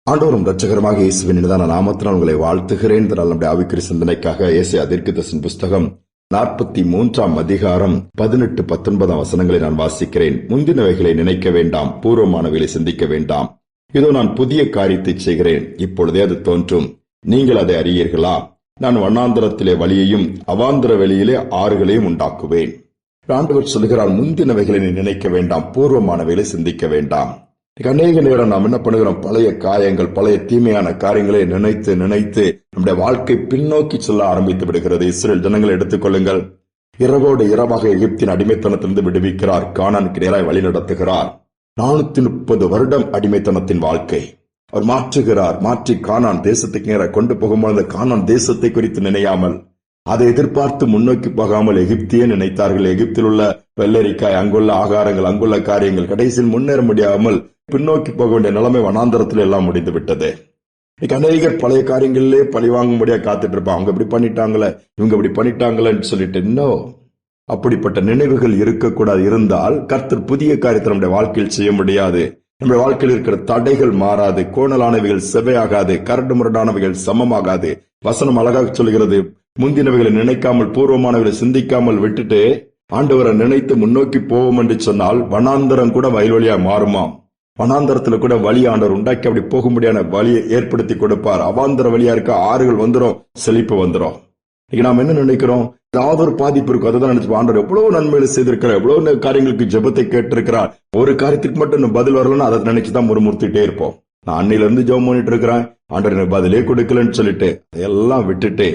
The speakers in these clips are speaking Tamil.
ஆண்டவரும் இரட்சகருமாக இயேசுவின் இனிதான நாமத்தினால் உங்களை வாழ்த்துகிறேன். நம்முடைய ஆவிக்குரிய சிந்தனைக்காக ஏசாயா தீர்க்கதரிசன புஸ்தகம் 43ஆம் அதிகாரம் 18-19 வசனங்களை நான் வாசிக்கிறேன். முந்தினவைகளை நினைக்க வேண்டாம், பூர்வமானவைகளை சிந்திக்க வேண்டாம். இதோ நான் புதிய காரியத்தை செய்கிறேன், இப்பொழுதே அது தோன்றும், நீங்கள் அதை அறியீர்களா? நான் வண்ணாந்தரத்திலே வழியையும் அவாந்தர வெளியிலே ஆறுகளையும் உண்டாக்குவேன். ஆண்டவர் சொல்கிறார், முந்தினவைகளை நினைக்க வேண்டாம், பூர்வமானவைகளை சிந்திக்க வேண்டாம். அநேக நேரம் நாம் என்ன பண்ணுகிறோம், பழைய காயங்கள், பழைய தீமையான காரியங்களை நினைத்து நினைத்து நம்முடைய வாழ்க்கை பின்னோக்கி செல்ல ஆரம்பித்து விடுகிறது. இஸ்ரேல் ஜனங்களை எடுத்துக்கொள்ளுங்கள். இரவோடு இரவாக எகிப்தின் அடிமைத்தனத்திலிருந்து விடுவிக்கிறார், கானானுக்கு நேராய் வழி நடத்துகிறார். 430 வருடம் அடிமைத்தனத்தின் வாழ்க்கை அவர் மாற்றுகிறார். மாற்றி கானான் தேசத்துக்கு நேராக கொண்டு போகும்போது கானான் தேசத்தை குறித்து நினையாமல், அதை எதிர்பார்த்து முன்னோக்கி போகாமல் எகிப்தியே நினைத்தார்கள். எகிப்தில் உள்ள வெள்ளரிக்காய், அங்குள்ள ஆகாரங்கள், அங்குள்ள காரியங்கள், கடைசியில் முன்னேற முடியாமல் பின்னோக்கி போக வேண்டிய நிலைமை வனாந்தரத்தில் எல்லாம் முடிந்து விட்டது. அநேகர் பழைய காரியங்களிலே பழி வாங்கும்படியா காத்துட்டு இருப்பாங்க. அவங்க இப்படி பண்ணிட்டாங்களே, இவங்க இப்படி பண்ணிட்டாங்களேன்னு சொல்லிட்டு, இன்னும் அப்படிப்பட்ட நினைவுகள் இருக்கக்கூடாது. இருந்தால் கர்த்தர் புதிய காரியத்தை நம்முடைய வாழ்க்கையில் செய்ய முடியாது. நம்முடைய வாழ்க்கையில் இருக்கிற தடைகள் மாறாது, கோணலானவைகள் செவையாகாது, கரடு முரடானவைகள் சமமாகாது. வசனம் அழகாக சொல்கிறது, முந்தினவைகளை நினைக்காமல் பூர்வமானவைகளை சிந்திக்காமல் விட்டுட்டு ஆண்டவரை நினைத்து முன்னோக்கி போவோம் என்று சொன்னால் வனாந்தரம் கூட வயல்வெளியா மாறுமாம். வனாந்தரத்துல கூட வழி ஆண்டவர் உண்டாக்கி அப்படி போக முடியாத வழியை ஏற்படுத்தி கொடுப்பார். அவாந்தர வழியா இருக்க ஆறுகள் வந்துடும், செழிப்பு வந்துடும். நாம் என்ன நினைக்கிறோம், ஏதாவது ஒரு பாதிப்பு இருக்கும், அதை தான் நினைச்சு ஆண்டவர் எவ்வளவு நன்மைகளை செய்திருக்கிறார், எவ்வளவு காரியங்களுக்கு ஜெபத்தை கேட்டிருக்கிறார். ஒரு காரியத்துக்கு மட்டும் பதில் வரலன்னா அதை நினைச்சுதான் முறுமுறுத்திட்டே இருப்போம். நான் அன்னையில இருந்து ஜெபம் பண்ணிட்டு இருக்கிறேன், ஆண்டவர் எனக்கு பதிலே கொடுக்கலன்னு சொல்லிட்டு அதையெல்லாம் விட்டுட்டு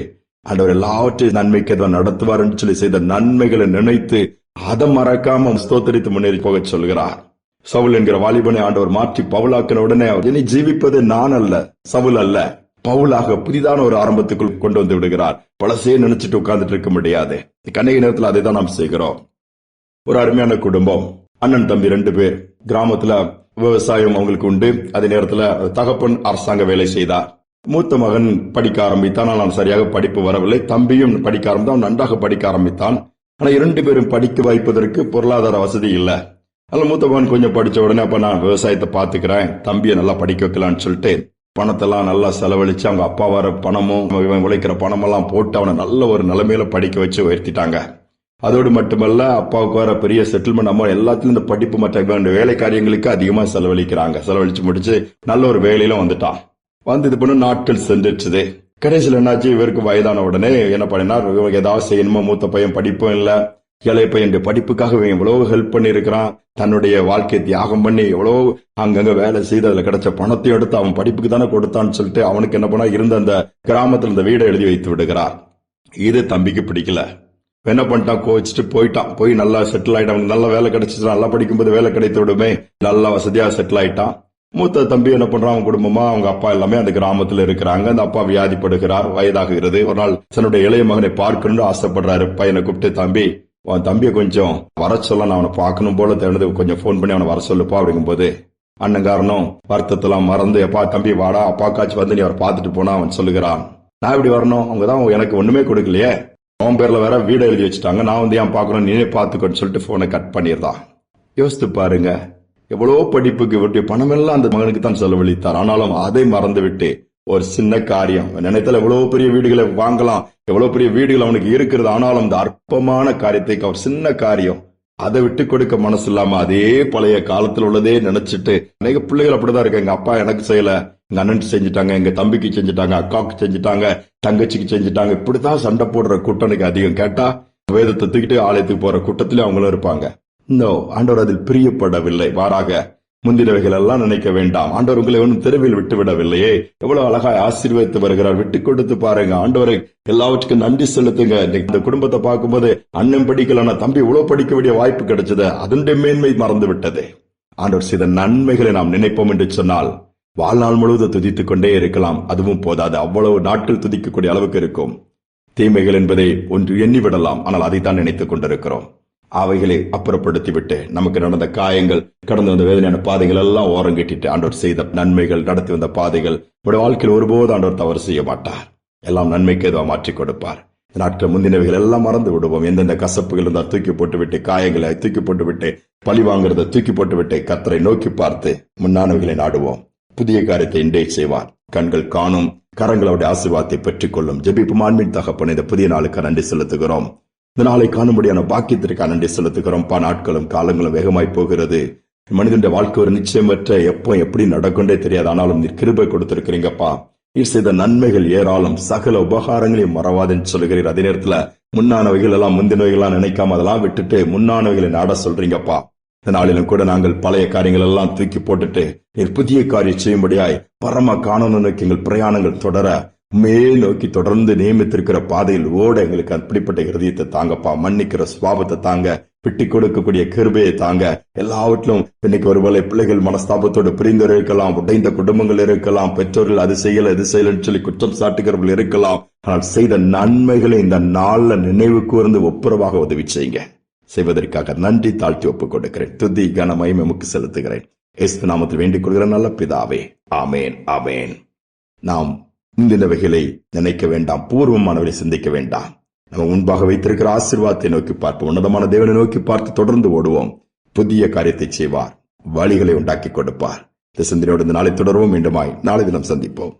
ஆண்டவர் எல்லாவற்றையும் நன்மைக்கு எதாவது நடத்துவார்ன்னு சொல்லி செய்த நன்மைகளை நினைத்து அதை மறக்காம ஸ்தோத்திரித்து முன்னேறி போக சொல்கிறார். சவுல் என்கிற வாலிபனை ஆண்டவர் மாற்றி பவுலாக்கின உடனே இனி ஜீவிப்பது நான் அல்ல, சவுல் அல்ல, பவுலாக புதிதான ஒரு ஆரம்பத்துக்குள் கொண்டு வந்து விடுகிறார். பழசே நினைச்சிட்டு உட்கார்ந்துட்டு இருக்க முடியாது. அநேக நேரத்தில் அதை தான் நாம் செய்கிறோம். ஒரு அருமையான குடும்பம், அண்ணன் தம்பி 2 பேர், கிராமத்துல விவசாயம் அவங்களுக்கு உண்டு. அதே நேரத்துல தகப்பன் அரசாங்க வேலை செய்தார். மூத்த மகன் படிக்க ஆரம்பித்தான், ஆனால் சரியாக படிப்பு வரவில்லை. தம்பியும் படிக்க ஆரம்பித்தான், நன்றாக படிக்க ஆரம்பித்தான். ஆனா 2 பேரும் படிக்க வைப்பதற்கு பொருளாதார வசதி இல்லை. அதனால மூத்த மகன் கொஞ்சம் படிச்ச உடனே, அப்ப நான் விவசாயத்தை பாத்துக்கிறேன், தம்பியை நல்லா படிக்க வைக்கலான்னு சொல்லிட்டு பணத்தெல்லாம் நல்லா செலவழிச்சு அவங்க அப்பா வர பணமும் இவன் உழைக்கிற பணமெல்லாம் போட்டு அவனை நல்ல ஒரு நிலைமையில படிக்க வச்சு உயர்த்திட்டாங்க. அதோடு மட்டுமல்ல, அப்பாவுக்கு வர பெரிய செட்டில்மெண்ட் அம்மா எல்லாத்திலும் இந்த படிப்பு மற்ற வேலை காரியங்களுக்கு அதிகமா செலவழிக்கிறாங்க. செலவழிச்சு முடிச்சு நல்ல ஒரு வேலையில வந்துட்டான். வந்து இது பண்ண நாட்கள் சென்றுச்சுது. கடைசியில் என்னாச்சு, இவருக்கு வயதான உடனே என்ன பண்ணினார், ஏதாவது செய்யணுமா, மூத்த பையன் படிப்பும் இல்ல, இளைய பையன் படிப்புக்காக எவ்வளவு ஹெல்ப் பண்ணி இருக்கிறான், தன்னுடைய வாழ்க்கையை தியாகம் பண்ணி எவ்வளவு அங்கங்க வேலை செய்து அதுல கிடைச்ச பணத்தையும் எடுத்து அவன் படிப்புக்கு தானே கொடுத்தான்னு சொல்லிட்டு அவனுக்கு என்ன பண்ணா, இருந்த அந்த கிராமத்துல இந்த வீடை எழுதி வைத்து விடுகிறார். இது தம்பிக்கு பிடிக்கல. என்ன பண்ணிட்டான், கோச்சிட்டு போயிட்டான். போய் நல்லா செட்டில் ஆயிட்டான். அவனுக்கு நல்ல வேலை கிடைச்சிட்டு, நல்லா படிக்கும்போது வேலை கிடைத்து விடுமே, நல்லா வசதியா செட்டில் ஆயிட்டான். மூத்த தம்பி என்ன பண்றான், அவங்க குடும்பமா அவங்க அப்பா எல்லாமே அந்த கிராமத்துல இருக்கிறாங்க. அந்த அப்பா வியாதிப்படுகிறார், வயதாகிறது. ஒரு நாள் தன்னுடைய இளைய மகனை பார்க்கணும்னு ஆசைப்படுறாரு. பையனை கூப்பிட்டு, தம்பி அவன் தம்பியை கொஞ்சம் வர சொல்ல, நான் அவனை பார்க்கணும் போல தேர்ந்து, கொஞ்சம் போன் பண்ணி அவனை வர சொல்லுப்பா அப்படிங்கும் போது, அண்ணன் காரணம் வருத்தத்தெல்லாம் மறந்து, எப்பா தம்பி வாடா, அப்பாக்காச்சும் வந்து நீ அவரை பார்த்துட்டு போனா அவன் சொல்லுகிறான், நான் இப்படி வரணும், அவங்கதான் எனக்கு ஒண்ணுமே கொடுக்கலையே, அவன் பேர்ல வேற வீடை எழுதி வச்சுட்டாங்க, நான் வந்து ஏன் பார்க்கணும், நீனே பார்த்துக்கோன்னு சொல்லிட்டு போனை கட் பண்ணிருந்தான். யோசித்து பாருங்க, எவ்வளவு படிப்புக்கு இவருடைய பணமெல்லாம் அந்த மகனுக்கு தான் செலவழித்தார். ஆனாலும் அதை மறந்து விட்டு ஒரு சின்ன காரியம், நினைத்தால் எவ்வளவு பெரிய வீடுகளை வாங்கலாம், எவ்வளவு பெரிய வீடுகள் அவனுக்கு இருக்கிறது, ஆனாலும் அந்த அற்பமான காரியத்தை, ஒரு சின்ன காரியம், அதை விட்டு கொடுக்க மனசு இல்லாம அதே பழைய காலத்தில் உள்ளதே நினைச்சிட்டு, அநேக பிள்ளைகள் அப்படிதான் இருக்கு. எங்க அப்பா எனக்கு செய்யல, எங்க அண்ணனுக்கு செஞ்சுட்டாங்க, எங்க தம்பிக்கு செஞ்சுட்டாங்க, அக்காவுக்கு செஞ்சுட்டாங்க, தங்கச்சிக்கு செஞ்சுட்டாங்க, இப்படித்தான் சண்டை போடுற கூட்டனுக்கு அதிகம். கேட்டா வேதத்தை தூக்கிட்டு ஆலயத்துக்கு போற கூட்டத்திலே அவங்களும் இருப்பாங்க. ஆண்டவர் அதில் பிரியப்படவில்லை. மாறாக முந்தினவைகள் எல்லாம் நினைக்க வேண்டாம், ஆண்டவர் உங்களை ஒன்றும் தெருவில் விட்டு விடவில்லையே, எவ்வளவு அழகாய் ஆசீர்வதித்து வருகிறார். விட்டு கொடுத்து பாருங்க, ஆண்டவரை எல்லாவற்றுக்கும் நன்றி செலுத்துங்க. இந்த குடும்பத்தை பார்க்கும்போது அண்ணன் படிக்கலன்னா தம்பி இவ்வளவு படிக்க வேண்டிய வாய்ப்பு கிடைச்சது, அதனுடைய மேன்மை மறந்து விட்டது. ஆண்டவர் செய்த நன்மைகளை நாம் நினைப்போம் என்று சொன்னால் வாழ்நாள் முழுவதும் துதித்துக் கொண்டே இருக்கலாம். அதுவும் போதாது, அவ்வளவு நாட்கள் துதிக்கக்கூடிய அளவுக்கு இருக்கும். தீமைகள் என்பதை ஒன்று எண்ணிவிடலாம், ஆனால் அதைத்தான் நினைத்துக் கொண்டிருக்கிறோம். அவைகளை அப்புறப்படுத்திவிட்டு நமக்கு நடந்த காயங்கள், கடந்து வந்த வேதனையான பாதைகள் எல்லாம் ஓரங்கட்டிட்டு ஆண்டவர் செய்த நன்மைகள், நடத்தி வந்த பாதைகள், நம்முடைய வாழ்க்கையில் ஒருபோது ஆண்டவர் தவறு செய்ய மாட்டார். எல்லாம் நன்மைக்கு ஏதோ மாற்றிக் கொடுப்பார். நாட்கள் முந்தினவைகள் எல்லாம் மறந்து விடுவோம். எந்தெந்த கசப்புகள் இருந்தால் தூக்கி போட்டு விட்டு, காயங்களை தூக்கி போட்டு விட்டு, பழி வாங்குறத தூக்கி போட்டு விட்டு கர்த்தரை நோக்கி பார்த்து முன்னானவைகளை நாடுவோம். புதிய காரியத்தை இன்றே செய்வார். கண்கள் காணும், கரங்களுடைய ஆசீர்வாதத்தை பெற்றுக் கொள்ளும். ஜெபிப்பும் ஆண்மின் தகப்பன், இந்த புதிய நாளுக்கு நன்றி செலுத்துகிறோம். இந்த நாளை காணும்படியான பாக்கியத்திற்கு நன்றி செலுத்துகிறோம். நாட்களும் காலங்களும் வேகமாய் போகிறது. மனிதனுடைய வாழ்க்கை ஒரு நிச்சயமற்ற, எப்போ எப்படி நடக்கொண்டே தெரியாது. ஆனாலும் நீர் கிருபை கொடுத்திருக்கிறீங்கப்பா. நீர் செய்த நன்மைகள் ஏராளம், சகல உபகாரங்களையும் மறவாதுன்னு சொல்லுகிறீர். அதே நேரத்துல முன்னானவைகள் எல்லாம் முந்தினவைகள் எல்லாம் நினைக்காம அதெல்லாம் விட்டுட்டு முன்னானவைகளை நாட சொல்றீங்கப்பா. இந்த நாளிலும் கூட நாங்கள் பழைய காரியங்கள் எல்லாம் தூக்கி போட்டுட்டு நீர் புதிய காரியம் செய்யும்படியாய் பரம காணொன்னு நோக்கி எங்கள் பிரயாணங்கள் தொடர மேல் நோக்கி தொடர்ந்து நியமித்திருக்கிற பாதையில் ஓட எங்களுக்கு அப்படிப்பட்ட இருதயத்தை தாங்கப்பா. மன்னிக்கிற சுபாவத்தை தாங்க, விட்டு கொடுக்கக்கூடிய கிருபையை தாங்க. எல்லாவற்றிலும் இன்னைக்கு ஒருவேளை பிள்ளைகள் மனஸ்தாபத்தோடு பிரிந்தவர் இருக்கலாம், உடைந்த குடும்பங்கள் இருக்கலாம், பெற்றோர்கள் அது செய்யல இது செய்யலன்னு சொல்லி குற்றம் சாட்டுகிறவர்கள் இருக்கலாம். ஆனால் செய்த நன்மைகளை இந்த நாள்ல நினைவு கூர்ந்து ஒப்புரவாக உதவி செய்யுங்க. செய்வதற்காக நன்றி தாழ்த்தி ஒப்புக் கொடுக்கிறேன். துதி கன மகிமை உமக்கு செலுத்துகிறேன். இயேசு நாமத்தில் வேண்டிக் கொள்கிற நல்ல பிதாவே, ஆமேன் ஆமேன். நாம் முந்தினவைகளை நினைக்க வேண்டாம், பூர்வமானவரை சிந்திக்க வேண்டாம். நம்ம முன்பாக வைத்திருக்கிற ஆசீர்வாதத்தை நோக்கி பார்ப்போம். உன்னதமான தேவனை நோக்கி பார்த்து தொடர்ந்து ஓடுவோம். புதிய காரியத்தை செய்வார், வழிகளை உண்டாக்கி கொடுப்பார். இந்த சிந்தனையோடு இந்த நாளை தொடர்வோம். மீண்டுமாய் நாளை தினம் சந்திப்போம்.